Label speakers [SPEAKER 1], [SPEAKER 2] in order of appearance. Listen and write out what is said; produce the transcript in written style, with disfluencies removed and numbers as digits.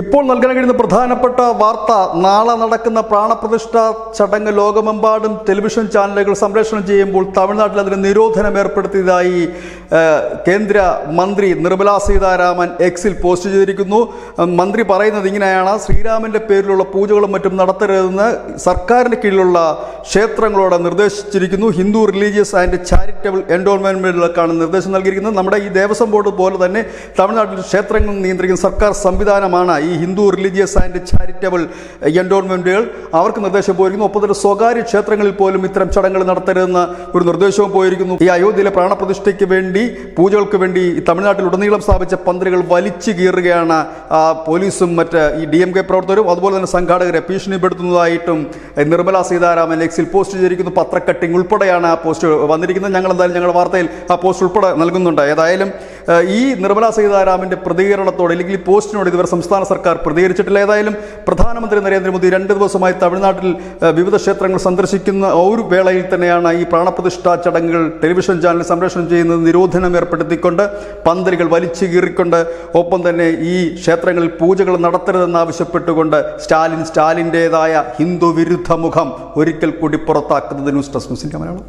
[SPEAKER 1] ഇപ്പോൾ നൽകാൻ കഴിയുന്ന പ്രധാനപ്പെട്ട വാർത്ത, നാളെ നടക്കുന്ന പ്രാണപ്രതിഷ്ഠ ചടങ്ങ് ലോകമെമ്പാടും ടെലിവിഷൻ ചാനലുകൾ സംപ്രേഷണം ചെയ്യുമ്പോൾ തമിഴ്നാട്ടിൽ അതിന് നിരോധനം ഏർപ്പെടുത്തിയതായി കേന്ദ്ര മന്ത്രി നിർമ്മലാ സീതാരാമൻ എക്സിൽ പോസ്റ്റ് ചെയ്തിരിക്കുന്നു. മന്ത്രി പറയുന്നത് ഇങ്ങനെയാണ്: ശ്രീരാമന്റെ പേരിലുള്ള പൂജകളും മറ്റും നടത്തരുതെന്ന് സർക്കാരിന് കീഴിലുള്ള ക്ഷേത്രങ്ങളോട് നിർദ്ദേശിച്ചിരിക്കുന്നു. ഹിന്ദു റിലീജിയസ് ആൻഡ് ചാരിറ്റബിൾ എൻഡോൺമെന്റുകൾക്കാണ് നിർദ്ദേശം നൽകിയിരിക്കുന്നത്. നമ്മുടെ ഈ ദേവസ്വം ബോർഡ് പോലെ തന്നെ തമിഴ്നാട്ടിൽ ക്ഷേത്രങ്ങൾ നിയന്ത്രിക്കുന്ന സർക്കാർ സംവിധാനമാണ് ഈ ഹിന്ദു റിലീജിയസ് ആൻഡ് ചാരിറ്റബിൾ എൻഡോൺമെന്റുകൾ. അവർക്ക് നിർദ്ദേശം പോയിരിക്കുന്നു. ഒപ്പം തന്നെ സ്വകാര്യ ക്ഷേത്രങ്ങളിൽ പോലും ഇത്തരം ചടങ്ങുകൾ നടത്തരുതെന്ന ഒരു നിർദ്ദേശവും പോയിരിക്കുന്നു. ഈ അയോധ്യയിലെ പ്രാണപ്രതിഷ്ഠയ്ക്ക് വേണ്ടി, പൂജകൾക്ക് വേണ്ടി തമിഴ്നാട്ടിൽ ഉടനീളം സ്ഥാപിച്ച പന്തലുകൾ വലിച്ചു കീറുകയാണ് പോലീസും മറ്റ് ഈ DMK പ്രവർത്തകരും. അതുപോലെ തന്നെ സംഘാടകരെ ഭീഷണിപ്പെടുത്തുന്നതായിട്ടും നിർമ്മലാ സീതാരാമൻ എക്സിൽ പോസ്റ്റ് ചെയ്തിരിക്കുന്നു. പത്രക്കട്ടിംഗ് ഉൾപ്പെടെയാണ് ആ പോസ്റ്റ് വന്നിരിക്കുന്നത്. ഞങ്ങൾ എന്തായാലും ഞങ്ങളുടെ വാർത്തയിൽ ആ പോസ്റ്റ് ഉൾപ്പെടെ നൽകുന്നുണ്ട്. ഏതായാലും ഈ നിർമ്മലാ സീതാരാമന്റെ പ്രതികരണത്തോട്, അല്ലെങ്കിൽ ഈ പോസ്റ്റിനോട് ഇതുവരെ സംസ്ഥാന സർക്കാർ പ്രതികരിച്ചിട്ടില്ല. ഏതായാലും പ്രധാനമന്ത്രി നരേന്ദ്രമോദി 2 ദിവസമായി തമിഴ്നാട്ടിൽ വിവിധ ക്ഷേത്രങ്ങൾ സന്ദർശിക്കുന്ന ഒരു വേളയിൽ തന്നെയാണ് ഈ പ്രാണപ്രതിഷ്ഠാ ചടങ്ങുകൾ ടെലിവിഷൻ ചാനൽ സംപ്രേഷണം ചെയ്യുന്നത് നിരോധനം ഏർപ്പെടുത്തിക്കൊണ്ട്, പന്തലുകൾ വലിച്ചു കീറിക്കൊണ്ട്, ഒപ്പം തന്നെ ഈ ക്ഷേത്രങ്ങളിൽ പൂജകൾ നടത്തരുതെന്നാവശ്യപ്പെട്ടുകൊണ്ട് സ്റ്റാലിൻ്റെതായ ഹിന്ദു വിരുദ്ധ മുഖം ഒരിക്കൽ കൂടി പുറത്താക്കുന്നത്. News desk Malayalam.